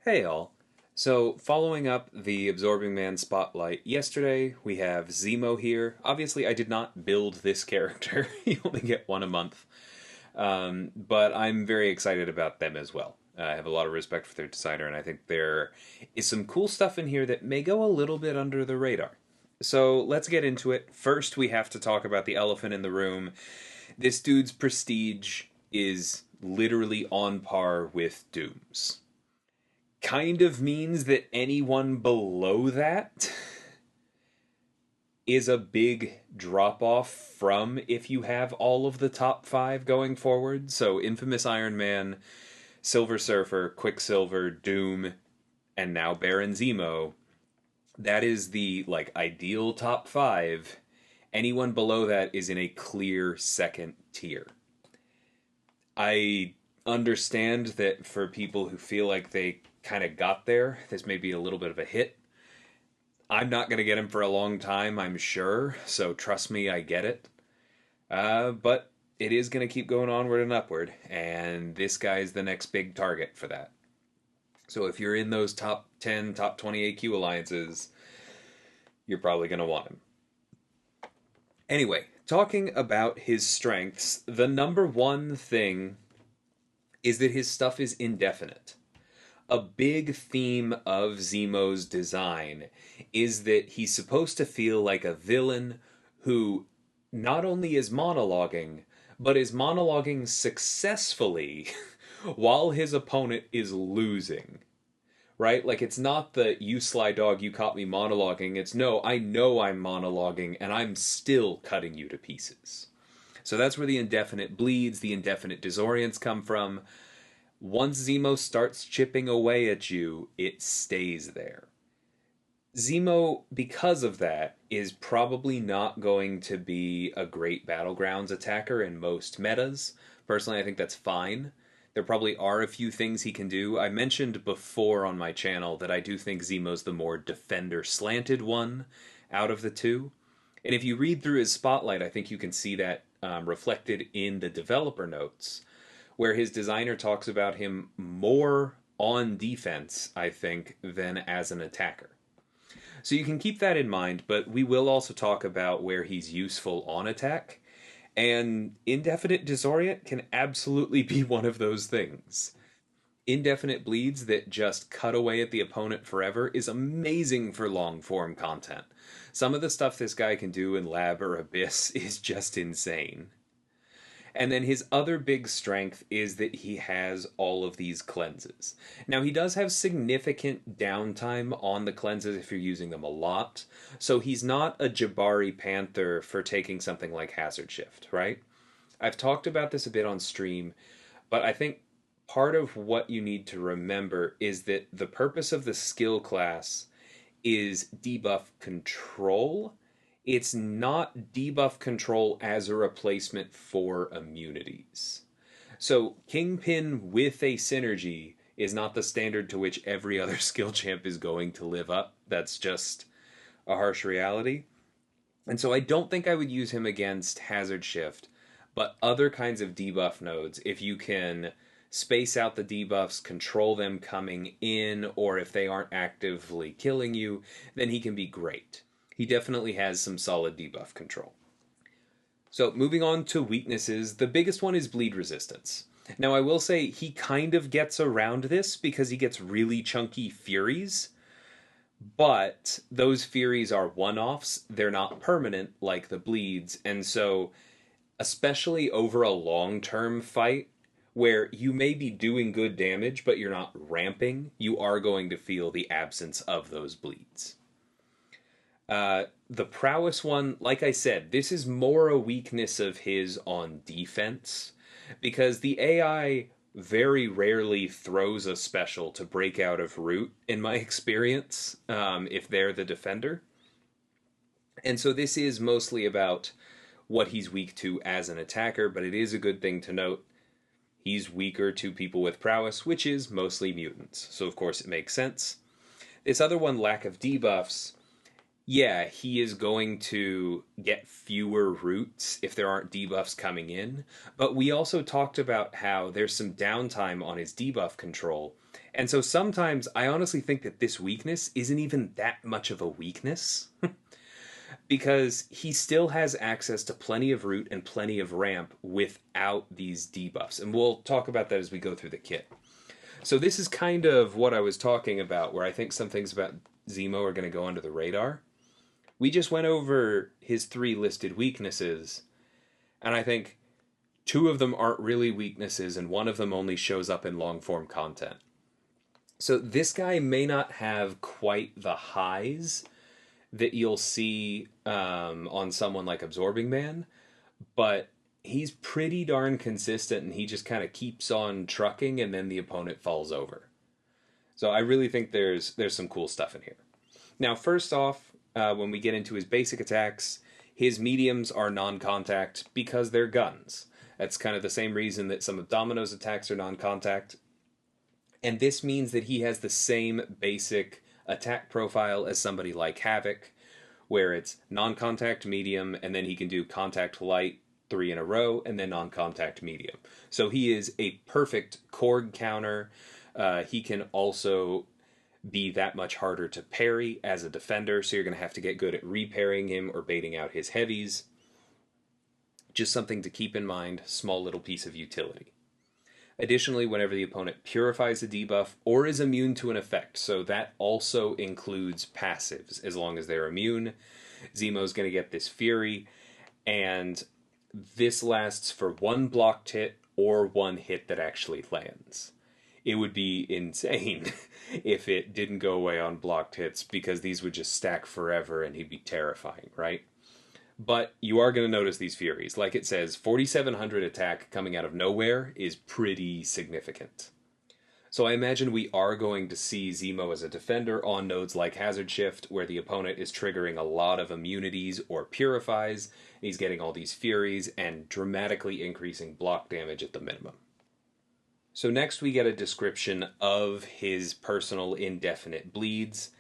Hey all. So, following up the Absorbing Man spotlight, yesterday we have Zemo here. Obviously, I did not build this character, you only get one a month. But I'm very excited about them as well. I have a lot of respect for their designer, and I think there is some cool stuff in here that may go a little bit under the radar. So, let's get into it. First, we have to talk about the elephant in the room. This dude's prestige is literally on par with Doom's. Kind of means that anyone below that is a big drop off from if you have all of the top five going forward. So, Infamous Iron Man, Silver Surfer, Quicksilver, Doom, and now Baron Zemo. That is the ideal top five. Anyone below that is in a clear second tier. I understand that for people who feel like they kind of got there, this may be a little bit of a hit. I'm not going to get him for a long time, I'm sure, so trust me, I get it. But it is going to keep going onward and upward, and this guy is the next big target for that. So if you're in those top 10, top 20 AQ alliances, you're probably going to want him. Anyway, talking about his strengths, the number one thing is that his stuff is indefinite. A big theme of Zemo's design is that he's supposed to feel like a villain who not only is monologuing, but is monologuing successfully while his opponent is losing. Right? Like, it's not the you sly dog, you caught me monologuing. It's no, I know I'm monologuing and I'm still cutting you to pieces. So that's where the indefinite bleeds, the indefinite disorients come from. Once Zemo starts chipping away at you, it stays there. Zemo, because of that, is probably not going to be a great Battlegrounds attacker in most metas. Personally, I think that's fine. There probably are a few things he can do. I mentioned before on my channel that I do think Zemo's the more defender slanted one out of the two. And if you read through his spotlight, I think you can see that reflected in the developer notes, where his designer talks about him more on defense, I think, than as an attacker. So you can keep that in mind, but we will also talk about where he's useful on attack. And indefinite disorient can absolutely be one of those things. Indefinite bleeds that just cut away at the opponent forever is amazing for long form content. Some of the stuff this guy can do in Lab or Abyss is just insane. And then his other big strength is that he has all of these cleanses. Now, he does have significant downtime on the cleanses if you're using them a lot. So he's not a Jabari Panther for taking something like Hazard Shift, right? I've talked about this a bit on stream, but I think part of what you need to remember is that the purpose of the skill class is debuff control. It's not debuff control as a replacement for immunities. So, Kingpin with a synergy is not the standard to which every other skill champ is going to live up. That's just a harsh reality. And so, I don't think I would use him against Hazard Shift, but other kinds of debuff nodes, if you can space out the debuffs, control them coming in, or if they aren't actively killing you, then he can be great. He definitely has some solid debuff control. So, moving on to weaknesses, the biggest one is bleed resistance. Now, I will say he kind of gets around this because he gets really chunky Furies, but those Furies are one offs, they're not permanent like the bleeds, and so, especially over a long term fight, where you may be doing good damage, but you're not ramping, you are going to feel the absence of those bleeds. The prowess one, like I said, this is more a weakness of his on defense because the AI very rarely throws a special to break out of root, in my experience, if they're the defender. And so this is mostly about what he's weak to as an attacker, but it is a good thing to note he's weaker to people with prowess, which is mostly mutants. So, of course, it makes sense. This other one, lack of debuffs, yeah, he is going to get fewer roots if there aren't debuffs coming in. But we also talked about how there's some downtime on his debuff control, And so sometimes I honestly think that this weakness isn't even that much of a weakness because he still has access to plenty of root and plenty of ramp without these debuffs. And we'll talk about that as we go through the kit. So this is kind of what I was talking about, where I think some things about Zemo are going to go under the radar. We just went over his 3 listed weaknesses, and I think 2 of them aren't really weaknesses, and 1 of them only shows up in long form content. So this guy may not have quite the highs that you'll see on someone like Absorbing Man, but he's pretty darn consistent, and he just kind of keeps on trucking, and then the opponent falls over. So I really think there's some cool stuff in here. Now, first off, when we get into his basic attacks, his mediums are non-contact because they're guns. That's kind of the same reason that some of Domino's attacks are non-contact. And this means that he has the same basic attack profile as somebody like Havoc, where it's non-contact medium, and then he can do contact light 3 in a row, and then non-contact medium. So he is a perfect Korg counter. He can also be that much harder to parry as a defender, so you're going to have to get good at reparrying him or baiting out his heavies. Just something to keep in mind, small little piece of utility. Additionally, whenever the opponent purifies a debuff or is immune to an effect, so that also includes passives, as long as they're immune, Zemo's going to get this Fury, and this lasts for 1 blocked hit or 1 hit that actually lands. It would be insane if it didn't go away on blocked hits, because these would just stack forever and he'd be terrifying, right? But you are going to notice these Furies. Like it says, 4,700 attack coming out of nowhere is pretty significant. So I imagine we are going to see Zemo as a defender on nodes like Hazard Shift, where the opponent is triggering a lot of immunities or purifies. He's getting all these Furies and dramatically increasing block damage at the minimum. So next we get a description of his personal indefinite bleeds.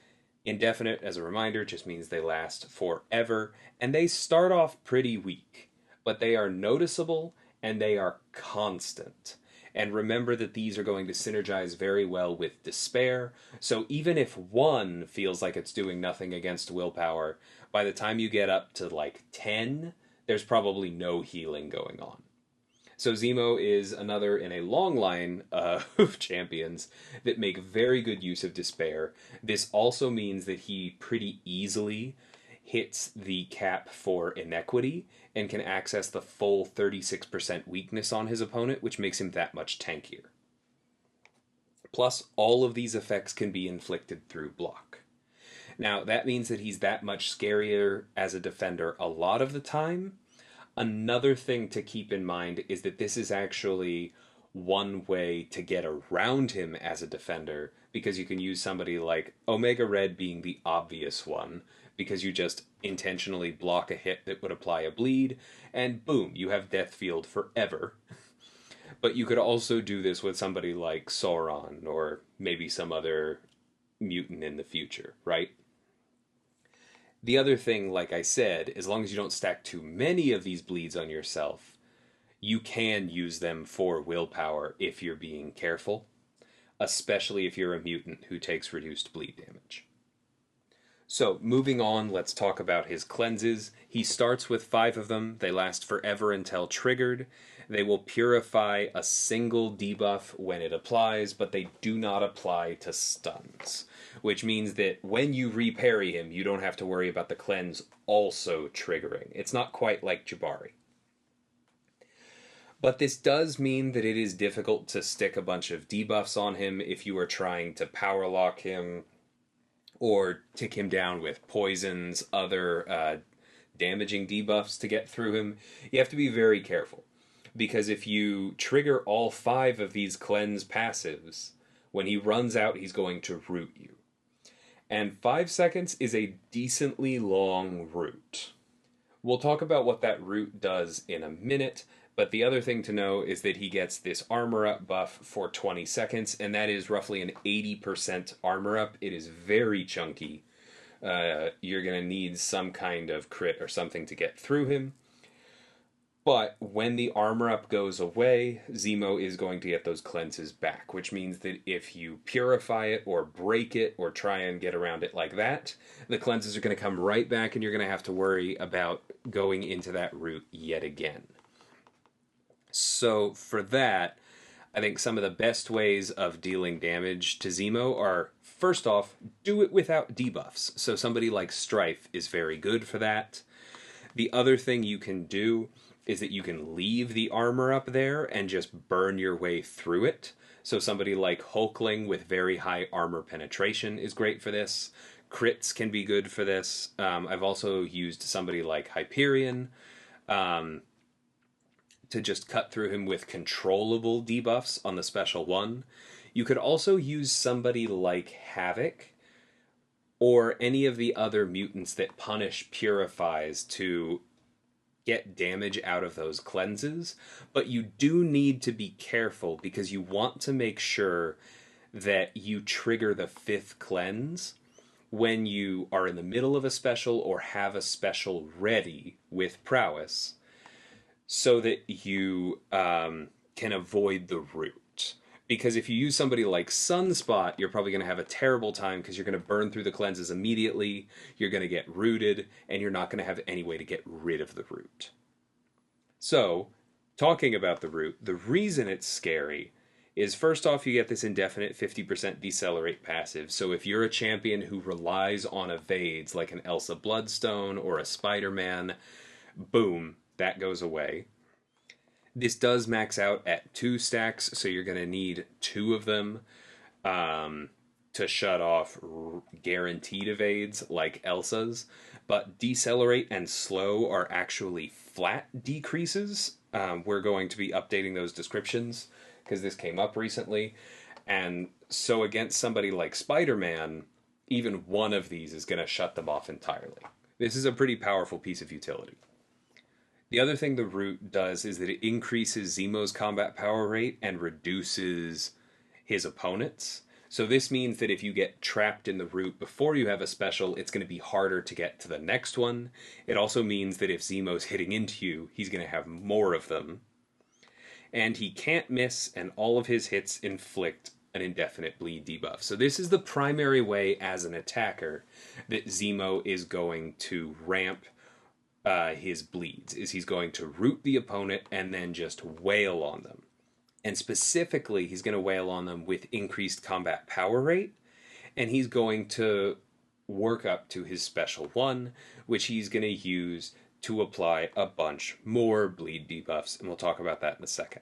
Indefinite, as a reminder, just means they last forever, and they start off pretty weak, but they are noticeable and they are constant. And remember that these are going to synergize very well with Despair, so even if 1 feels like it's doing nothing against Willpower, by the time you get up to like 10, there's probably no healing going on. So Zemo is another in a long line of champions that make very good use of Despair. This also means that he pretty easily hits the cap for Inequity and can access the full 36% weakness on his opponent, which makes him that much tankier. Plus, all of these effects can be inflicted through block. Now, that means that he's that much scarier as a defender a lot of the time. Another thing to keep in mind is that this is actually one way to get around him as a defender, because you can use somebody like Omega Red being the obvious one, because you just intentionally block a hit that would apply a bleed, and boom, you have Death Field forever. But you could also do this with somebody like Sauron, or maybe some other mutant in the future, right? The other thing, like I said, as long as you don't stack too many of these bleeds on yourself, you can use them for willpower if you're being careful, especially if you're a mutant who takes reduced bleed damage. So, moving on, let's talk about his cleanses. He starts with 5 of them. They last forever until triggered. They will purify a single debuff when it applies, but they do not apply to stuns, which means that when you reparry him, you don't have to worry about the cleanse also triggering. It's not quite like Jabari. But this does mean that it is difficult to stick a bunch of debuffs on him if you are trying to power lock him or tick him down with poisons, other damaging debuffs to get through him. You have to be very careful, because if you trigger all 5 of these cleanse passives, when he runs out, he's going to root you. And 5 seconds is a decently long root. We'll talk about what that root does in a minute, but the other thing to know is that he gets this armor up buff for 20 seconds, and that is roughly an 80% armor up. It is very chunky. You're going to need some kind of crit or something to get through him. But when the armor up goes away, Zemo is going to get those cleanses back, which means that if you purify it or break it or try and get around it like that, the cleanses are going to come right back and you're going to have to worry about going into that route yet again. So for that, I think some of the best ways of dealing damage to Zemo are, first off, do it without debuffs. So somebody like Strife is very good for that. The other thing you can do is that you can leave the armor up there and just burn your way through it. So somebody like Hulkling with very high armor penetration is great for this. Crits can be good for this. I've also used somebody like Hyperion to just cut through him with controllable debuffs on the special one. You could also use somebody like Havoc or any of the other mutants that punish purifies to get damage out of those cleanses, but you do need to be careful because you want to make sure that you trigger the fifth cleanse when you are in the middle of a special or have a special ready with prowess so that you can avoid the root. Because if you use somebody like Sunspot, you're probably going to have a terrible time because you're going to burn through the cleanses immediately, you're going to get rooted, and you're not going to have any way to get rid of the root. So, talking about the root, the reason it's scary is first off, you get this indefinite 50% decelerate passive. So if you're a champion who relies on evades like an Elsa Bloodstone or a Spider-Man, boom, that goes away. This does max out at 2 stacks, so you're going to need 2 of them to shut off guaranteed evades like Elsa's. But decelerate and slow are actually flat decreases. We're going to be updating those descriptions because this came up recently. And so against somebody like Spider-Man, even one of these is going to shut them off entirely. This is a pretty powerful piece of utility. The other thing the root does is that it increases Zemo's combat power rate and reduces his opponents. So this means that if you get trapped in the root before you have a special, it's going to be harder to get to the next one. It also means that if Zemo's hitting into you, he's going to have more of them. And he can't miss, and all of his hits inflict an indefinite bleed debuff. So this is the primary way as an attacker that Zemo is going to ramp his bleeds, is he's going to root the opponent and then just wail on them. And specifically, he's going to wail on them with increased combat power rate, and he's going to work up to his special one, which he's going to use to apply a bunch more bleed debuffs, and we'll talk about that in a second.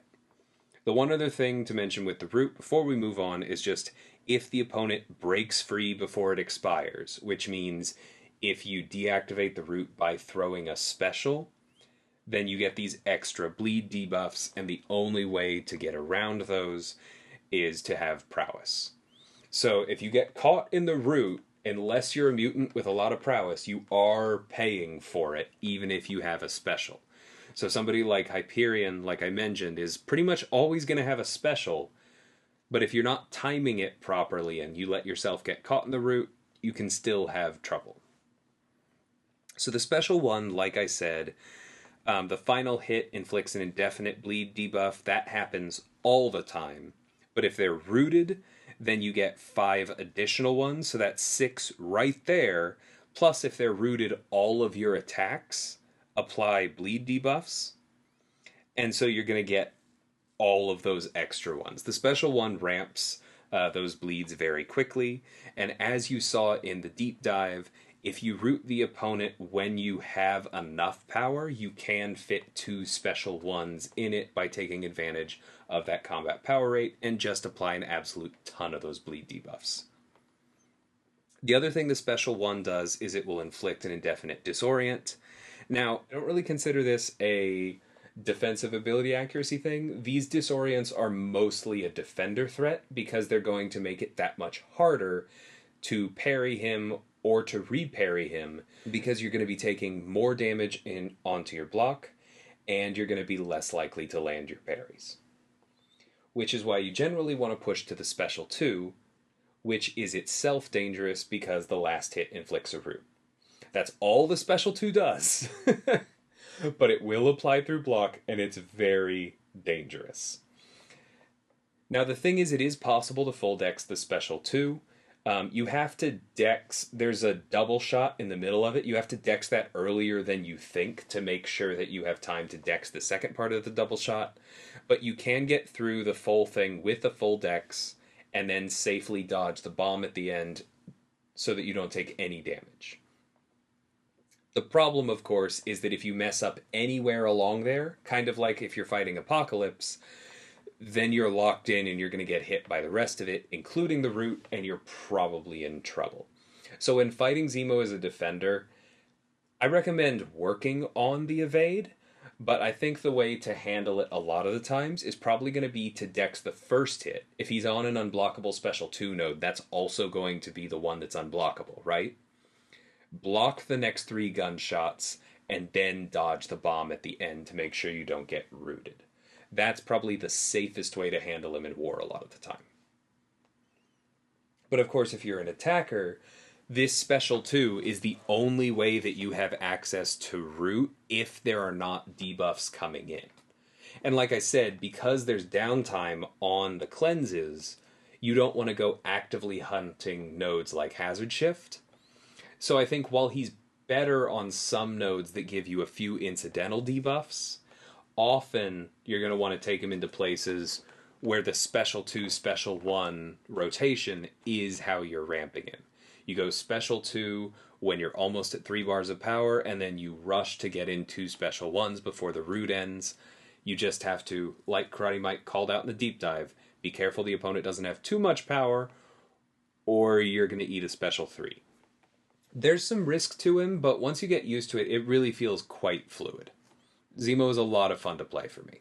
The one other thing to mention with the root before we move on is just if the opponent breaks free before it expires, which means if you deactivate the root by throwing a special, then you get these extra bleed debuffs, and the only way to get around those is to have prowess. So if you get caught in the root, unless you're a mutant with a lot of prowess, you are paying for it, even if you have a special. So somebody like Hyperion, like I mentioned, is pretty much always going to have a special, but if you're not timing it properly and you let yourself get caught in the root, you can still have trouble. So the special one, like I said, the final hit inflicts an indefinite bleed debuff. That happens all the time. But if they're rooted, then you get 5 additional ones. So that's 6 right there. Plus, if they're rooted, all of your attacks apply bleed debuffs. And so you're going to get all of those extra ones. The special one ramps those bleeds very quickly. And as you saw in the deep dive, if you root the opponent when you have enough power, you can fit 2 special ones in it by taking advantage of that combat power rate and just apply an absolute ton of those bleed debuffs. The other thing the special one does is it will inflict an indefinite disorient. Now, I don't really consider this a defensive ability accuracy thing. These disorients are mostly a defender threat because they're going to make it that much harder to parry him or to reparry him because you're going to be taking more damage onto your block and you're going to be less likely to land your parries. Which is why you generally want to push to the special 2, which is itself dangerous because the last hit inflicts a root. That's all the special 2 does. but it will apply through block, and it's very dangerous. Now, the thing is, it is possible to full dex the special too. You have to dex, there's a double shot in the middle of it. You have to dex that earlier than you think to make sure that you have time to dex the second part of the double shot. But you can get through the full thing with a full dex and then safely dodge the bomb at the end so that you don't take any damage. The problem, of course, is that if you mess up anywhere along there, kind of like if you're fighting Apocalypse, then you're locked in and you're going to get hit by the rest of it, including the root, and you're probably in trouble. So when fighting Zemo as a defender, I recommend working on the evade, but I think the way to handle it a lot of the times is probably going to be to dex the first hit. If he's on an unblockable special 2 node, that's also going to be the one that's unblockable, right? Block the next 3 gunshots, and then dodge the bomb at the end to make sure you don't get rooted. That's probably the safest way to handle him in war a lot of the time. But of course, if you're an attacker, this special 2 is the only way that you have access to root if there are not debuffs coming in. And like I said, because there's downtime on the cleanses, you don't want to go actively hunting nodes like Hazard Shift. So I think while he's better on some nodes that give you a few incidental debuffs, often you're going to want to take him into places where the special 2, special 1 rotation is how you're ramping him. You go special 2 when you're almost at 3 bars of power, and then you rush to get in 2 special 1s before the root ends. You just have to, like Karate Mike called out in the deep dive, be careful the opponent doesn't have too much power, or you're going to eat a special 3. There's some risk to him, but once you get used to it, it really feels quite fluid. Zemo is a lot of fun to play for me.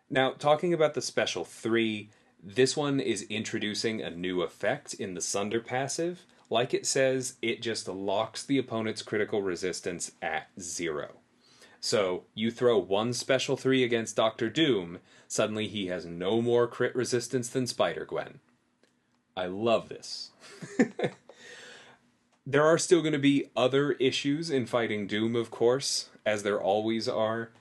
Now, talking about the special 3, this one is introducing a new effect in the Sunder passive. Like it says, it just locks the opponent's critical resistance at 0. So, you throw one special 3 against Doctor Doom, suddenly he has no more crit resistance than Spider-Gwen. I love this. There are still going to be other issues in fighting Doom, of course, as there always are,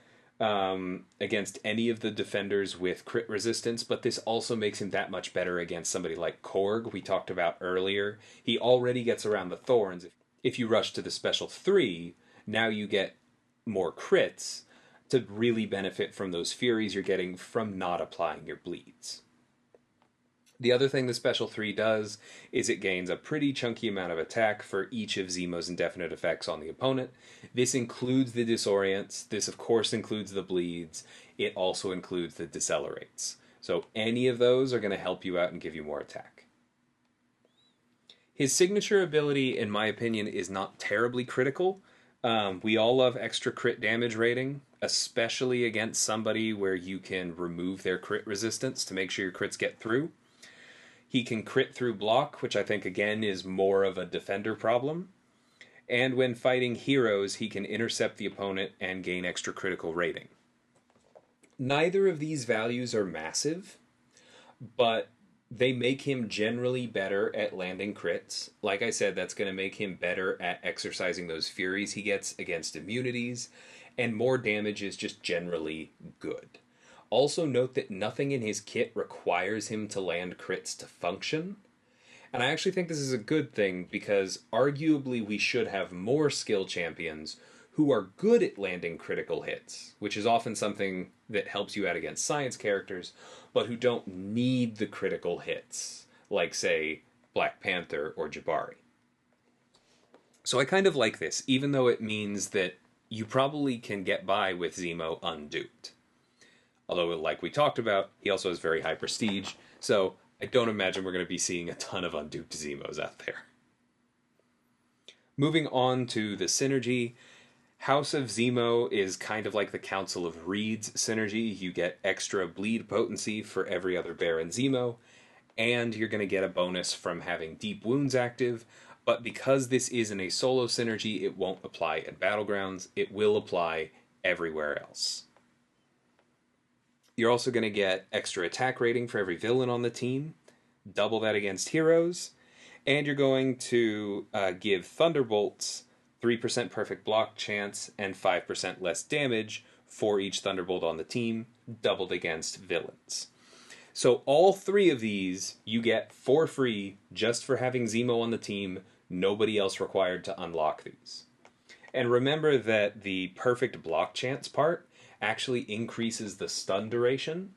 against any of the defenders with crit resistance, but this also makes him that much better against somebody like Korg, we talked about earlier. He already gets around the thorns. If you rush to the special 3, now you get more crits to really benefit from those furies you're getting from not applying your bleeds. The other thing the special 3 does is it gains a pretty chunky amount of attack for each of Zemo's indefinite effects on the opponent. This includes the disorients. This, of course, includes the bleeds. It also includes the decelerates. So any of those are going to help you out and give you more attack. His signature ability, in my opinion, is not terribly critical. We all love extra crit damage rating, especially against somebody where you can remove their crit resistance to make sure your crits get through. He can crit through block, which I think, again, is more of a defender problem. And when fighting heroes, he can intercept the opponent and gain extra critical rating. Neither of these values are massive, but they make him generally better at landing crits. Like I said, that's going to make him better at exercising those furies he gets against immunities, and more damage is just generally good. Also note that nothing in his kit requires him to land crits to function. And I actually think this is a good thing because arguably we should have more skill champions who are good at landing critical hits, which is often something that helps you out against science characters, but who don't need the critical hits, like, say, Black Panther or Jabari. So I kind of like this, even though it means that you probably can get by with Zemo unduped. Although, like we talked about, he also has very high prestige, so I don't imagine we're going to be seeing a ton of unduped Zemos out there. Moving on to the synergy, House of Zemo is kind of like the Council of Reed's synergy. You get extra bleed potency for every other Baron Zemo, and you're going to get a bonus from having Deep Wounds active, but because this isn't a solo synergy, it won't apply at Battlegrounds. It will apply everywhere else. You're also going to get extra attack rating for every villain on the team, double that against heroes, and you're going to give Thunderbolts 3% perfect block chance, and 5% less damage for each Thunderbolt on the team, doubled against villains. So all three of these you get for free just for having Zemo on the team, nobody else required to unlock these. And remember that the perfect block chance part actually increases the stun duration,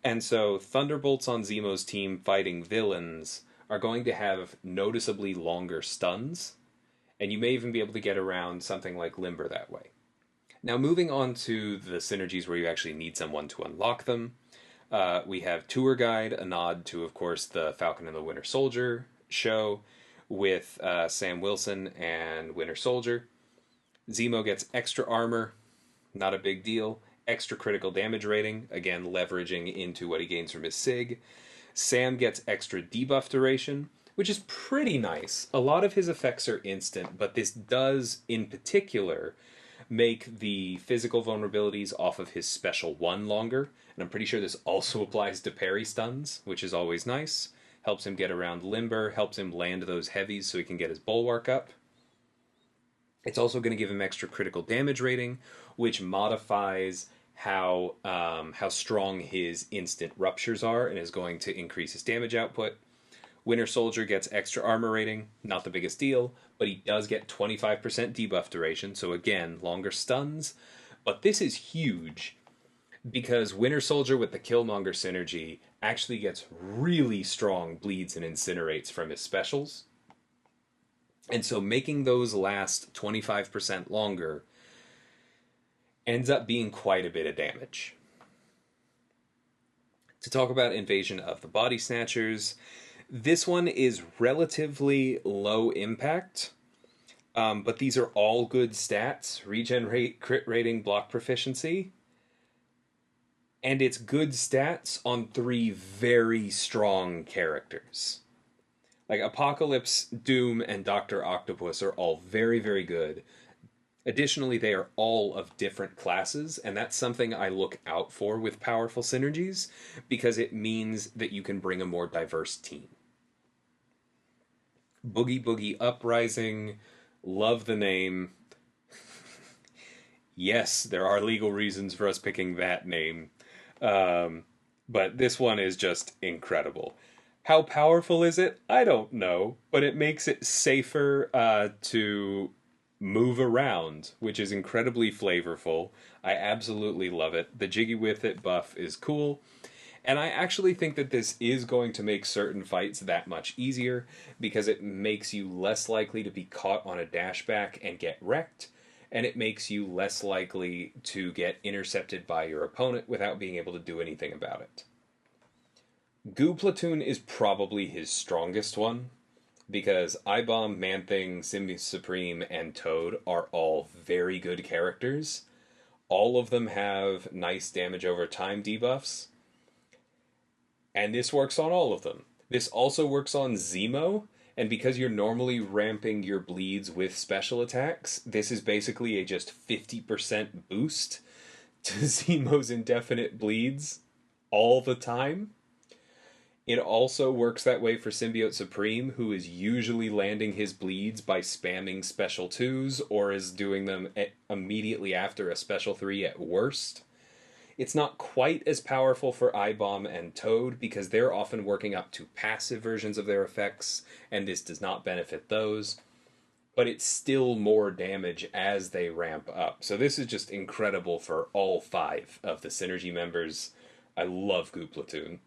and so Thunderbolts on Zemo's team fighting villains are going to have noticeably longer stuns, and you may even be able to get around something like Limber that way. Now, moving on to the synergies where you actually need someone to unlock them, we have Tour Guide, a nod to, of course, the Falcon and the Winter Soldier show with Sam Wilson and Winter Soldier. Zemo gets extra armor, not a big deal. Extra critical damage rating, again, leveraging into what he gains from his SIG. Sam gets extra debuff duration, which is pretty nice. A lot of his effects are instant, but this does, in particular, make the physical vulnerabilities off of his special 1 longer. And I'm pretty sure this also applies to parry stuns, which is always nice. Helps him get around Limber, helps him land those heavies so he can get his bulwark up. It's also going to give him extra critical damage rating, which modifies how strong his instant ruptures are and is going to increase his damage output. Winter Soldier gets extra armor rating, not the biggest deal, but he does get 25% debuff duration, so again, longer stuns. But this is huge, because Winter Soldier with the Killmonger synergy actually gets really strong bleeds and incinerates from his specials. And so making those last 25% longer ends up being quite a bit of damage. To talk about Invasion of the Body Snatchers, this one is relatively low impact, but these are all good stats. Regen rate, crit rating, block proficiency. And it's good stats on 3 very strong characters. Like Apocalypse, Doom, and Dr. Octopus are all very, very good. Additionally, they are all of different classes, and that's something I look out for with powerful synergies, because it means that you can bring a more diverse team. Boogie Boogie Uprising, love the name. Yes, there are legal reasons for us picking that name, but this one is just incredible. How powerful is it? I don't know, but it makes it safer to move around, which is incredibly flavorful. I absolutely love it. The Jiggy With It buff is cool, and I actually think that this is going to make certain fights that much easier, because it makes you less likely to be caught on a dashback and get wrecked, and it makes you less likely to get intercepted by your opponent without being able to do anything about it. Goo Platoon is probably his strongest one, because I-Bomb, Man-Thing, Symbiote Supreme, and Toad are all very good characters. All of them have nice damage over time debuffs, and this works on all of them. This also works on Zemo, and because you're normally ramping your bleeds with special attacks, this is basically a just 50% boost to Zemo's indefinite bleeds all the time. It also works that way for Symbiote Supreme, who is usually landing his bleeds by spamming special 2s, or is doing them immediately after a special 3 at worst. It's not quite as powerful for I-Bomb and Toad, because they're often working up to passive versions of their effects, and this does not benefit those. But it's still more damage as they ramp up. So this is just incredible for all 5 of the Synergy members. I love Goo Platoon.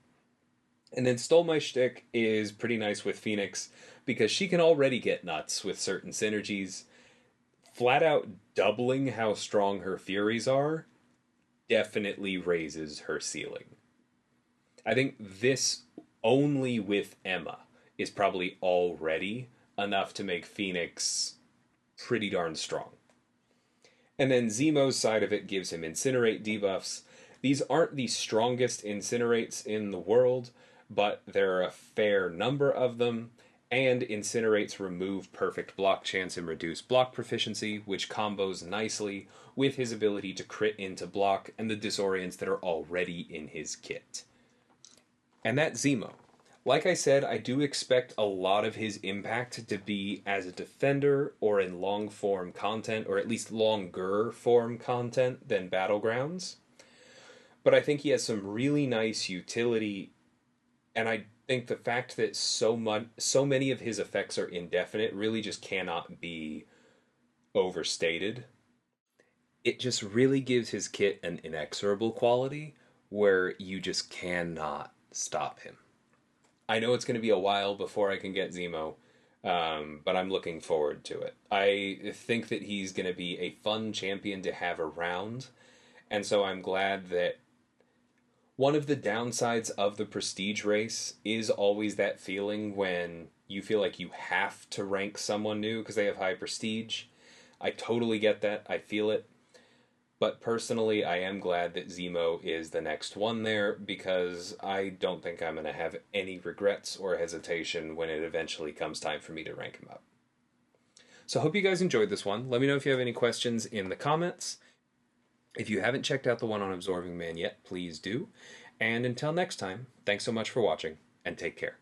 And then Stole My Shtick is pretty nice with Phoenix, because she can already get nuts with certain synergies. Flat out doubling how strong her Furies are definitely raises her ceiling. I think this, only with Emma, is probably already enough to make Phoenix pretty darn strong. And then Zemo's side of it gives him Incinerate debuffs. These aren't the strongest Incinerates in the world, but there are a fair number of them, and Incinerates remove perfect block chance and reduce block proficiency, which combos nicely with his ability to crit into block and the disorients that are already in his kit. And that's Zemo. Like I said, I do expect a lot of his impact to be as a defender or in long form content, or at least longer form content than Battlegrounds. But I think he has some really nice utility, and I think the fact that so many of his effects are indefinite really just cannot be overstated. It just really gives his kit an inexorable quality where you just cannot stop him. I know it's going to be a while before I can get Zemo, but I'm looking forward to it. I think that he's going to be a fun champion to have around, and so I'm glad that one of the downsides of the prestige race is always that feeling when you feel like you have to rank someone new because they have high prestige. I totally get that. I feel it. But personally, I am glad that Zemo is the next one there because I don't think I'm going to have any regrets or hesitation when it eventually comes time for me to rank him up. So I hope you guys enjoyed this one. Let me know if you have any questions in the comments. If you haven't checked out the one on Absorbing Man yet, please do. And until next time, thanks so much for watching, and take care.